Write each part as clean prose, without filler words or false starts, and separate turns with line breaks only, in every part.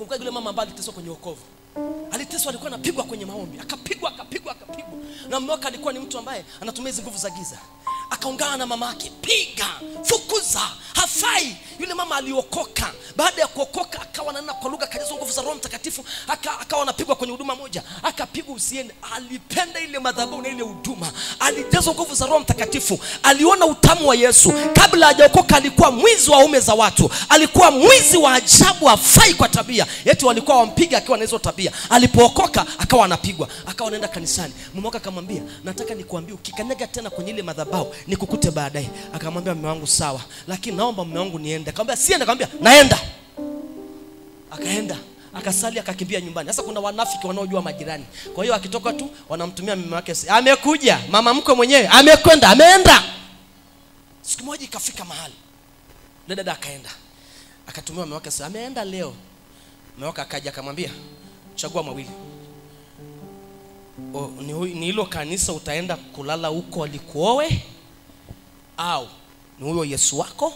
Nakumbuka yule mama ambaye aliteswa kwenye wokovu. Aliteswa, alikuwa anapigwa kwenye maombi, akapigwa. Na mume wake alikuwa ni mtu ambaye anatumia hizo nguvu za giza. Akaungana na mama yake, piga, fukuza, hafai. Yule mama aliokoka. Baada ya kuokoka akawa ananena kwa lugha, akajazwa nguvu za Roho Mtakatifu, akawa anapigwa kwenye huduma moja. Akapigwa usiende. Alipenda ile madhabahu na ile huduma. Alijazwa nguvu za Roho Mtakatifu. Aliona utamu wa Yesu. Kabla hajaokoka alikuwa mwizi wa ume za watu. Alikuwa mwizi wa ajabu, hafai kwa tabia. Eti walikuwa wampiga akiwa na hizo tabia. Alipookoka akawa anapigwa. Akawa anaenda kanisani. Mume wake akamwambia, nataka nikuambie ukikanyaga tena kwenye ile madhabahu nikukute baadaye. Akamwambia, mume wangu sawa, lakini naomba mume wangu niende. Akamwambia siende. Akamwambia naenda. Akaenda, akasali, akakimbia nyumbani. Sasa kuna wanafiki wanaojua majirani. Kwa hiyo akitoka tu wanamtumia mume wake, amekuja, mama mkwe mwenyewe amekwenda, ameenda. Siku moja ikafika mahali yule dada akaenda, akatumia mume wake, ameenda leo. Mume wake akaja akamwambia, chagua mawili. Ni hilo kanisa utaenda kulala huko alikuowe, au ni huyo Yesu wako,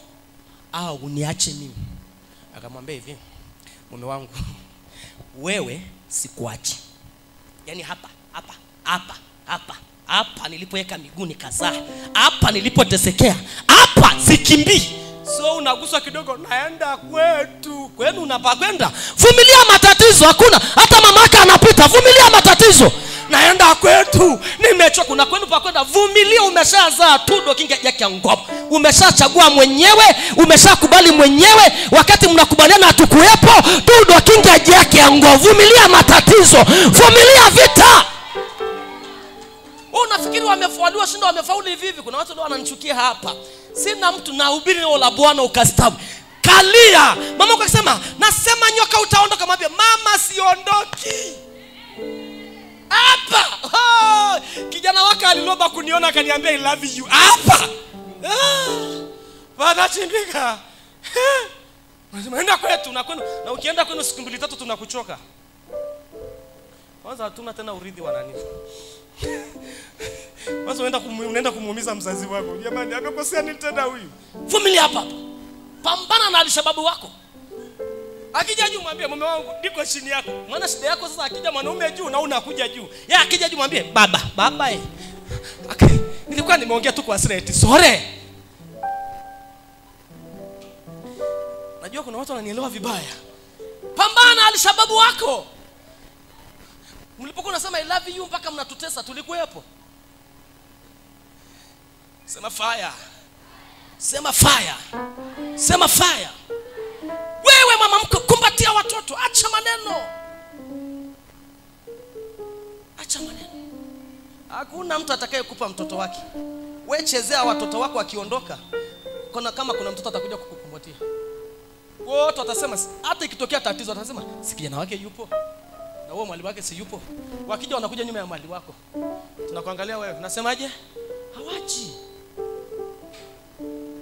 au uniache mimi. Akamwambia hivi, mume wangu, wewe sikuachi. Yaani hapa nilipoweka miguu nikazaa, hapa nilipotesekea, hapa sikimbii. So unaguswa kidogo, naenda kwetu. Kwenu unapakwenda, vumilia matatizo. Hakuna hata mamaka anapita, vumilia matatizo. Naenda kwetu, nimechoka. Kuna kwenu pa kwenda, vumilia. Umeshazaa tudo kinga yake ngopo, umeshachagua mwenyewe, umeshakubali mwenyewe. Wakati mnakubaliana hatukuepo, tudo kinga yake ngopo. Vumilia matatizo, vumilia vita. Unafikiri wamefualiwa shinda wamefauli hivi? Kuna watu leo wananichukia hapa. Sina mtu, nahubiri neno la Bwana ukastabu. Kalia. Mama akasema, nasema nyoka utaondoka. Mwambie, mama siondoki. Hapa. Kijana wake aliloba kuniona akaniambia I love you. Hapa. Bada chimbika. Unasema enda kwetu, na ukienda kwenu siku 2-3 tunakuchoka. Kwanza hatuna tena urithi wa nani. Basi unaenda kumuumiza mzazi wako. Jamani, amekosea nini tena huyu? Vumilia hapa. Pambana na alishababu wako. Akija juu mwambie, mume wangu niko chini yako. Maana shida yako sasa, akija mwanaume juu na unakuja juu. Yeye akija juu mwambie, baba. Okay. Nilikuwa nimeongea tu kwa straight. Sorry. Najua kuna watu wananielewa vibaya. Pambana na alishababu wako. Mlipokuwa unasema I love you mpaka mnatutesa, tulikuwepo. Sema fire. Sema fire. Sema fire. Wewe mama mko, kumbatia watoto, acha maneno. Acha maneno. Hakuna mtu atakayekupa mtoto wake. Wewe chezea watoto wako akiondoka. Kama kuna mtoto atakuja kukukumbatia. Wote watasema, hata ikitokea tatizo watasema, si kijana wake yupo. Na wewe mwalimu wake si yupo. Wakija wanakuja nyuma ya mwalimu wako. Tunakuangalia wewe, unasemaje? Hawaji.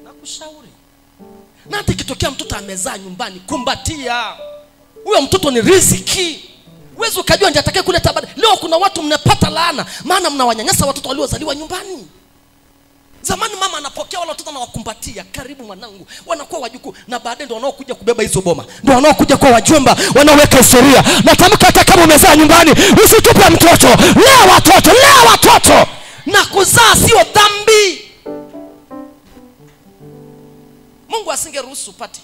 Nakushauri. Na hata ikitokea mtoto amezaa nyumbani, kumbatia. Huyo mtoto ni riziki. Uwezo ukajua ndiye atakaye kuleta baada. Leo kuna watu mnapata laana maana mnawanyanyasa watoto waliozaliwa nyumbani. Zamani mama anapokea wale watoto na wakumbatia, karibu mwanangu, wanakuwa wajukuu, na baadaye ndio wanaokuja kubeba hizo boma. Ndio wanaokuja kwa wajomba, wanaoweka historia. Natamka hata kama umezaa nyumbani, usitupe mtoto. Lea watoto. Na kuzaa sio dhambi. Mungu asingeruhusu upate.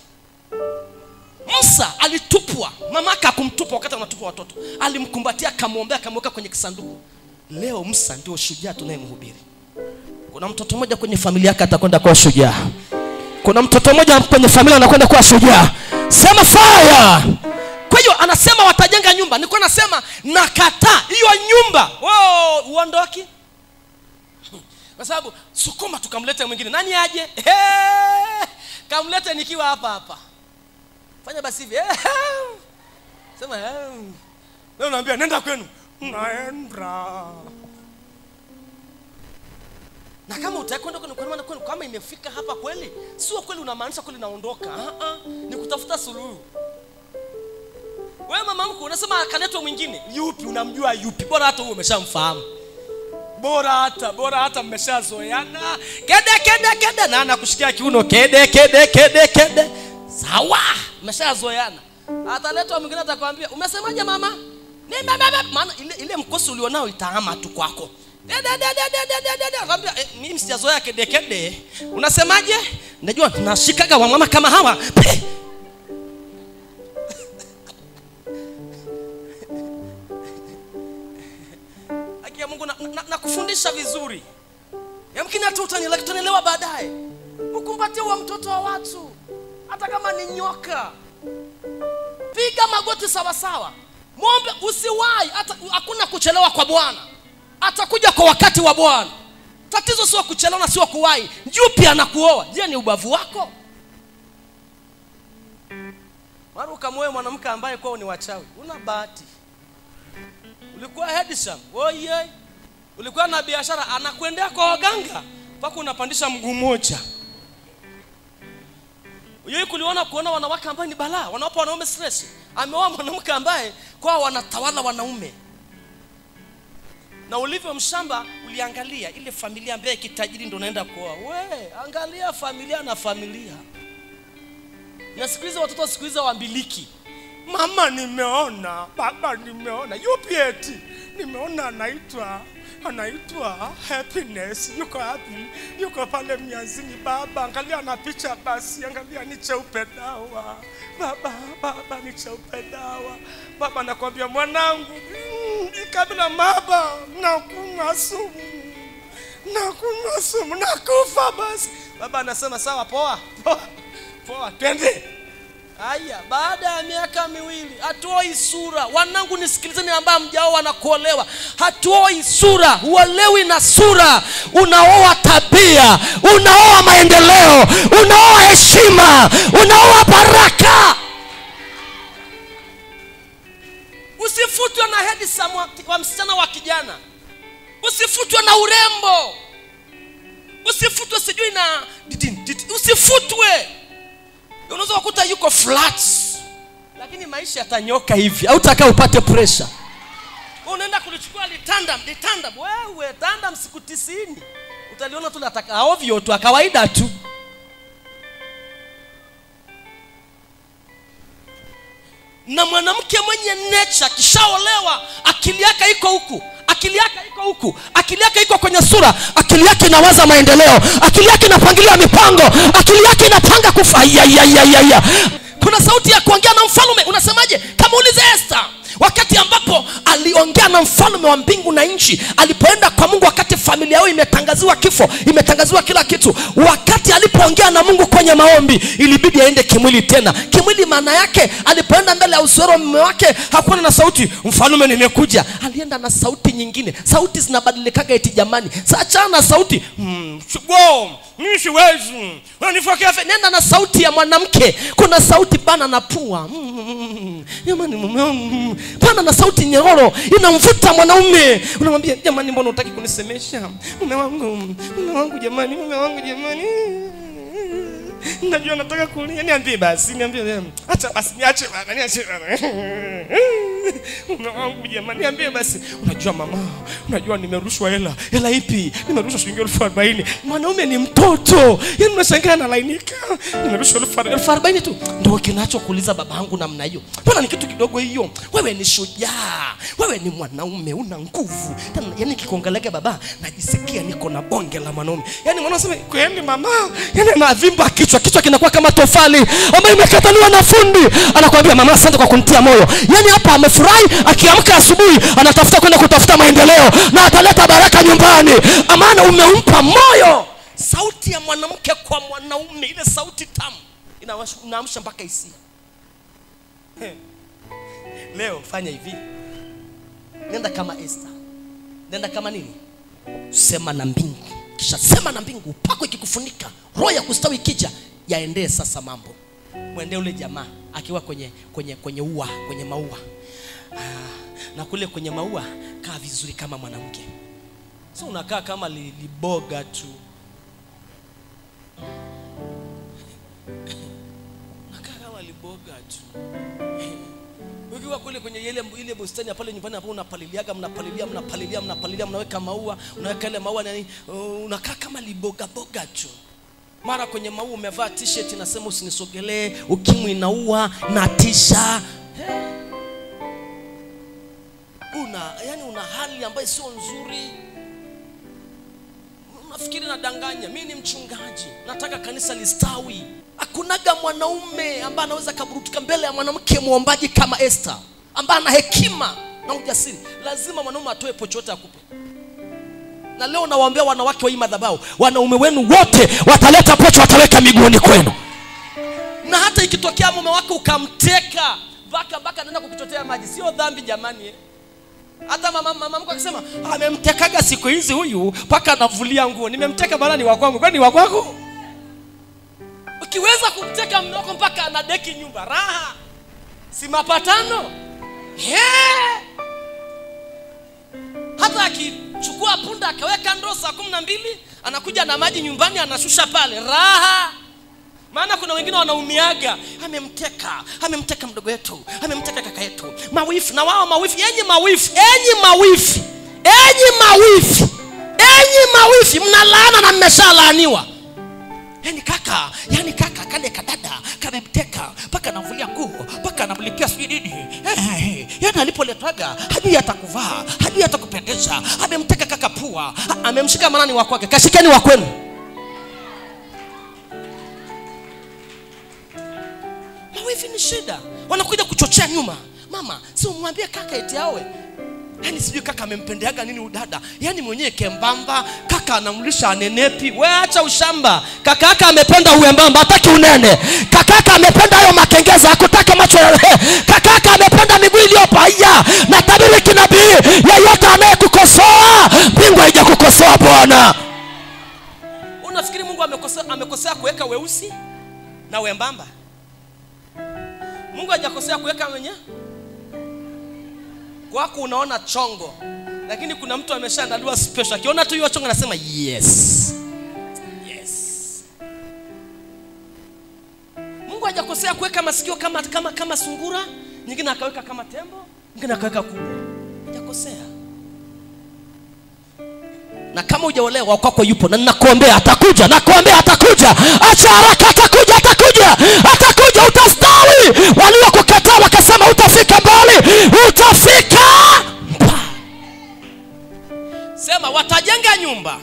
Musa alitupwa, mamaka akumtupa wakati anatupa watoto. Alimkumbatia, akamwombea, akamweka kwenye kisanduku. Leo Musa ndio shujaa tunayemhubiri. Kuna mtoto mmoja kwenye familia yake atakwenda kuwa shujaa. Kuna mtoto mmoja kwenye familia anakwenda kuwa shujaa. Sema fire. Kwa hiyo anasema watajenga nyumba. Nilikuwa nasema nakataa hiyo nyumba. Uondoki. Kwa sababu sukuma tukamlete mwingine. Nani aje? Kamlete nikiwa hapa. Fanya basi hivi. Sema leo naambia nenda kwenu. Naenda. Na kama utakwenda kwenu kama imefika hapa kweli, sio kweli unamaanisha kweli naondoka. Ni kutafuta suluhu. Wewe mama mkuu unasema akaletwa mwingine. Yupi unamjua yupi? Bora hata wewe umeshamfahamu. Bora hata mmeshazoeana. Kede na anakushikia kiuno kede. Sawa, mmeshazoeana. Ataletwa mwingine atakwambia, "Umesemaje mama?" Maana ile mkosi ulionao itaama tu kwako. Anambia, "Mimi sijazoea kedekede." "Unasemaje?" "Najua tunashikaga wa mama kama hawa." Akia Mungu na kufundisha vizuri. Yamkini hata utanielewa baadaye. Ukumbatie wa mtoto wa watu. Hata kama ni nyoka. Piga magoti sawa sawa. Muombe, usiwahi. Hata hakuna kuchelewa kwa Bwana. Atakuja kwa wakati wa Bwana. Tatizo sio kuchelewa na sio kuwahi. Yupi anakuoa? Je, ni ubavu wako? Mara ukamwoe mwanamke ambaye kwao ni wachawi. Una bahati. Ulikuwa headsham. Oye. Ulikuwa na biashara, anakuendea kwa waganga mpaka unapandisha mguu mmoja. Yeye kuona wanawake ambao ni balaa, wanawapa wanaume stress. Ameoa mwanamke ambaye kwa wanatawala wanaume. Na ulivyo mshamba uliangalia ile familia ambaye kitajiri ndio naenda kuoa. We, angalia familia na familia. Na siku hizo watoto siku hizo waambiliki. Mama nimeona, baba nimeona, yupi eti? Nimeona anaitwa Happiness. Yuko happy, yuko pale mianzini. Baba angalia na picha basi, angalia ni cheupe dawa. Baba ni cheupe dawa. Baba nakwambia mwanangu, kabla baba nakunywa sumu nakufa basi. Baba anasema sawa, poa twende. Haya, baada ya miaka miwili hatuoi sura. Wanangu nisikilizeni ambao mjao wanakuolewa. Hatuoi sura, huolewi na sura. Unaoa tabia, unaoa maendeleo, unaoa heshima, unaoa baraka. Usifutwe na headsham kwa msichana wa kijana. Usifutwe na urembo. Usifutwe sijui na usifutwe. Unaweza kukuta yuko flat, lakini maisha yatanyoka hivi. Au utaka upate pressure. Unaenda kulichukua litandam. Wewe tandam siku 90. Utaliona tu nataka ovyo tu, kawaida tu. Na mwanamke mwenye nature kishaolewa, akili yake iko huku. Akili yake iko kwenye sura. Akili yake inawaza maendeleo. Akili yake inapangilia mipango. Akili yake inapanga kufa. Kuna sauti ya kuongea na mfalme. Unasemaje? Kama ulize Esther, wakati ambapo aliongea na mfalme wa mbingu na nchi, alipoenda kwa Mungu wakati familia yao imetangaziwa kifo, imetangaziwa kila kitu. Wakati alipoongea na Mungu kwenye maombi, ilibidi aende kimwili tena. Kimwili maana yake alipoenda mbele ya uso wa mume wake hakuwa na sauti, "Mfalme nimekuja." Alienda na sauti nyingine. Sauti zinabadilikaga eti jamani. Achana na sauti, "Mimi siwezi. Unanifokea." Nenda na sauti ya mwanamke. Kuna sauti bana na pua. Jamani mume wangu. Bana na sauti nyororo inamvuta mwanaume. Unamwambia, "Jamani mbona unataka kunisemesha? Mume wangu jamani, mume wangu jamani. Najua nataka kulia." Niambie basi. Acha basi niache bana, niache bana. "Mume wangu jamani, niambie basi." "Unajua mama, unajua nimerushwa hela." "Hela ipi?" "Nimerushwa shilingi 40,000. Mwanaume ni mtoto. Yaani unashangaa na lainika. "Nimerushwa 40,000 tu." Ndio kinachokuuliza babangu namna hiyo. Mbona ni kitu kidogo hiyo? Wewe ni shujaa. Wewe ni mwanaume, una nguvu. Yaani kikuangalia baba, najisikia niko na bonge la mwanaume. Yaani mwanasema, "Kweli mama." Yaani anavimba kichwa kinakuwa kama tofali ambayo imekataliwa na fundi. Anakuambia, "Mama asante kwa kunitia moyo." Yaani hapa amefurahi, akiamka asubuhi anatafuta kwenda kutafuta maendeleo na ataleta baraka nyumbani. Maana umempa moyo. Sauti ya mwanamke kwa mwanaume, ile sauti tamu inaamsha mpaka hisia. Leo fanya hivi. Nenda kama Esther. Nenda kama nini? Sema na mbingu. Kisha sema na mbingu, upako ikikufunika, roho ya kustawi ikija, yaendee sasa mambo. Mwende ule jamaa akiwa kwenye maua. Na kule kwenye maua kaa vizuri kama mwanamke. Sio unakaa kama liboga tu. Unakaa kama liboga tu. Ukiwa kule kwenye ile bustani pale nyumbani hapo unapaliliaga, mnapalilia, mnaweka maua, unaweka ile maua nani, unakaa kama liboga tu. Mara kwenye maua umevaa t-shirt inasema usinisogelee, ukimwi inaua, na tisha. Una hali ambayo sio nzuri. Unafikiri nadanganya. Mimi ni mchungaji, nataka kanisa listawi. Hakunaga mwanaume ambaye anaweza kuburutika mbele ya mwanamke muombaji kama Esther, ambaye ana hekima na ujasiri. Lazima mwanaume atoe pochote akupe. Na leo nawaambia wanawake wa hii madhabahu, wanaume wenu wote wataleta pocho, wataweka miguuni kwenu. Na hata ikitokea mume wako ukamteka, baka anaenda kukuchotea maji, sio dhambi jamani. Hata mama mko akisema amemtekaga siku hizi huyu paka anavulia nguo, nimemteka bana ni wa kwangu. Kwani ni wa kwako? Ukiweza kumteka mume wako mpaka anadeki nyumba, raha si mapatano? Hata akichukua punda akaweka ndoo saa 12 anakuja na maji nyumbani anashusha pale, raha. Maana kuna wengine wanaumiaga, amemteka mdogo wetu, amemteka kaka yetu. Mawifi na wao mawifi, enyi mawifi mnalaana na mmeshalaaniwa. Yani kaka kale kadada kamemteka paka anavulia nguo, paka anamlipia sijui. Yana alipoletwaga hadi atakuvaa, hadi atakupendeza. Amemteka kaka pua, amemshika manani wa kwake, kashikeni wa kwenu. Mawifi ni shida. Wanakuja kuchochea nyuma. Mama, si umwambie kaka eti awe. Yani sijui kaka amempendeaga nini udada. Yani mwenyewe kembamba, kaka anamlisha anenepi. Wewe acha ushamba. Kaka amependa uembamba, hataki unene. Kaka amependa hayo makengeza, hakutaka macho. Kaka amependa miguu iliyopaya. Na tabiri kinabii, yeyote anayekukosoa, mbingu haijakukosoa bwana. Unafikiri Mungu amekosea kuweka weusi na wembamba? Mungu hajakosea kuweka mwenye kwako unaona chongo, lakini kuna mtu ameshaandaliwa special. Akiona tu hiyo chongo anasema yes. Mungu hajakosea kuweka masikio kama sungura, nyingine akaweka kama tembo, nyingine akaweka kubwa. Hajakosea. Na kama hujaolewa kwako yupo, na ninakuombea atakuja, acha haraka, atakuja, utastawi. Waliokukataa wakasema utafika mbali, utafika. Sema watajenga nyumba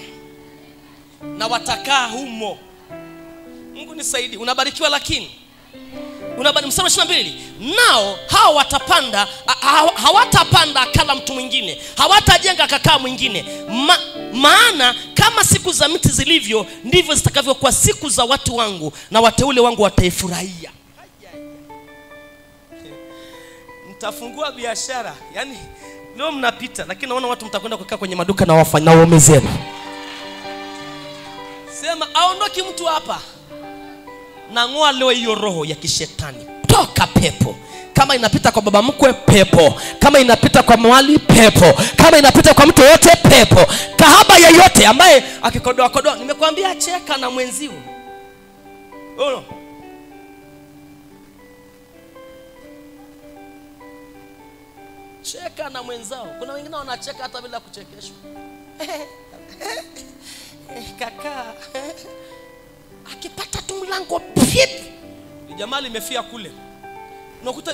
na watakaa humo. Mungu nisaidie. Unabarikiwa, lakini mstari 22, nao hao watapanda, hawatapanda akala mtu mwingine, hawatajenga akakaa mwingine. Maana kama siku za miti zilivyo, ndivyo zitakavyokuwa siku za watu wangu, na wateule wangu wataifurahia. Mtafungua biashara. Yani leo mnapita, lakini naona watu mtakwenda kukaa kwenye maduka na wafanya waume zenu. Sema aondoki mtu hapa. Na ngoa leo hiyo roho ya kishetani. Toka pepo. Kama inapita kwa baba mkwe, pepo. Kama inapita kwa mwali, pepo. Kama inapita kwa mtu yote, pepo. Kahaba yeyote ambaye akikodoa, nimekuambia cheka na mwenzio. Cheka na mwenzao. Kuna wengine wanacheka hata bila kuchekeshwa. Kaka akipata tu mlango pip, jamaa limefia kule.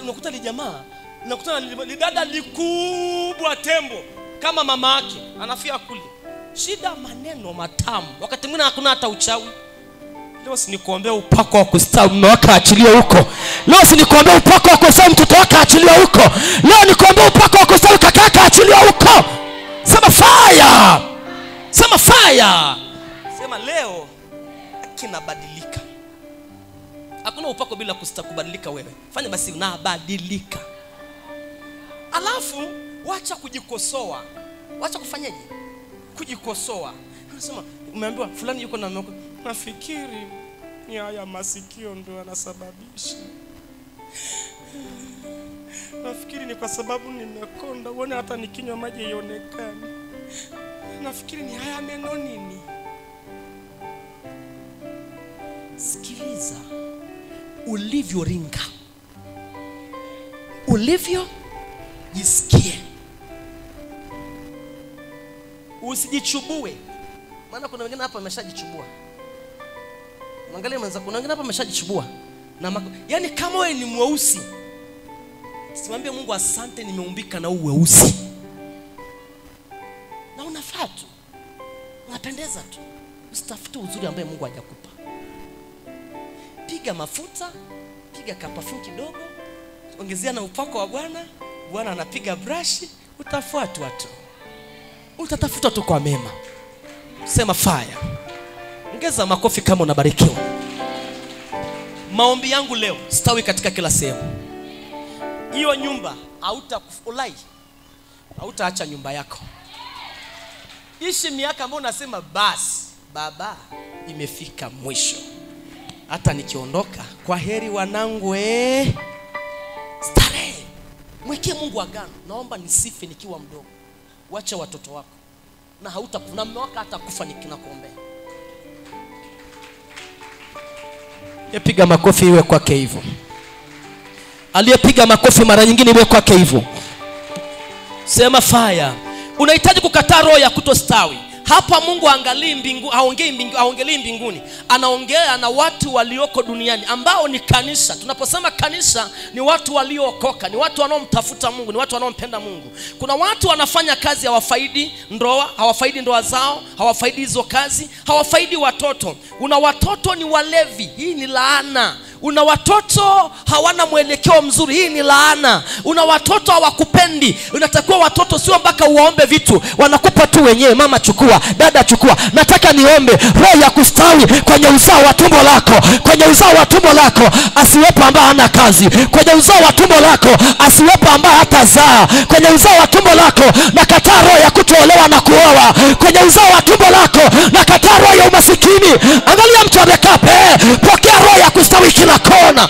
Unakuta li jamaa, unakuta li dada likubwa tembo kama mama yake, anafia kule. Shida maneno matamu. Wakati mwingine hakuna hata uchawi. Leo sinikuombea upako wa kustawi mume wako aachiliwe huko. Leo sinikuombea upako wa kustawi mtoto wako aachiliwe huko. Leo nikuombea upako wa kustawi kaka yako aachiliwe huko. Sema fire. Sema leo kinabadilika. Hakuna upako bila kubadilika wewe. Fanya basi unabadilika. Alafu wacha kujikosoa. Wacha kufanyaje? Kujikosoa. Unasema umeambiwa fulani yuko na nafikiri ni haya masikio ndio yanasababisha. Nafikiri ni kwa sababu nimekonda, uone hata nikinywa maji ionekane. Nafikiri ni haya meno nini. Sikiliza. Ulivyoringa, ulivyo jisikie. Usijichubue. Maana kuna wengine hapa wameshajichubua. Angalia mwenzako, kuna wengine hapa ameshajichubua na yani kama wewe ni mweusi, simwambie Mungu asante nimeumbika na uweusi. Na unafaa tu. Unapendeza tu. Usitafute uzuri ambaye Mungu hajakupa. Piga mafuta, piga kapafu kidogo, ongezea na upako wa Bwana. Bwana anapiga brush, utafuatwa tu. Utatafuta tu kwa mema. Sema fire. Ongeza makofi kama unabarikiwa. Maombi yangu leo stawi katika kila sehemu. Hiyo nyumba hautaacha nyumba yako. Ishi miaka ambayo unasema basi baba imefika mwisho. Hata nikiondoka kwa heri wanangu starehe. Mwekee Mungu agano. Naomba nisife nikiwa mdogo. Wacha watoto wako. Na hautakuna mume wako hata kufa nikinakuombea. Yepiga makofi iwe kwake hivyo. Aliyepiga makofi mara nyingine iwe kwake hivyo. Sema fire. Unahitaji kukataa roho ya kutostawi. Hapa Mungu haongelei mbinguni. Anaongea na watu walioko duniani ambao ni kanisa. Tunaposema kanisa ni watu waliookoka, ni watu wanaomtafuta Mungu, ni watu wanaompenda Mungu. Kuna watu wanafanya kazi hawafaidi ndoa, hawafaidi ndoa zao, hawafaidi hizo kazi, hawafaidi watoto. Una watoto ni walevi, hii ni laana. Una watoto hawana mwelekeo mzuri, hii ni laana. Una watoto hawakupendi, unatakiwa watoto sio mpaka uwaombe vitu, wanakupa tu wenyewe. Mama chukua, dada chukua. Nataka niombe roho ya kustawi kwenye uzao wa tumbo lako. Kwenye uzao wa tumbo lako asiwepo ambaye hana kazi. Kwenye uzao wa tumbo lako asiwepo ambaye hatazaa. Kwenye uzao wa tumbo lako nakataa roho ya kutoolewa na kuoa. Kwenye uzao wa tumbo lako nakataa roho ya umasikini. Angalia mtu amekaa, pokea roho ya kustawi kila kona.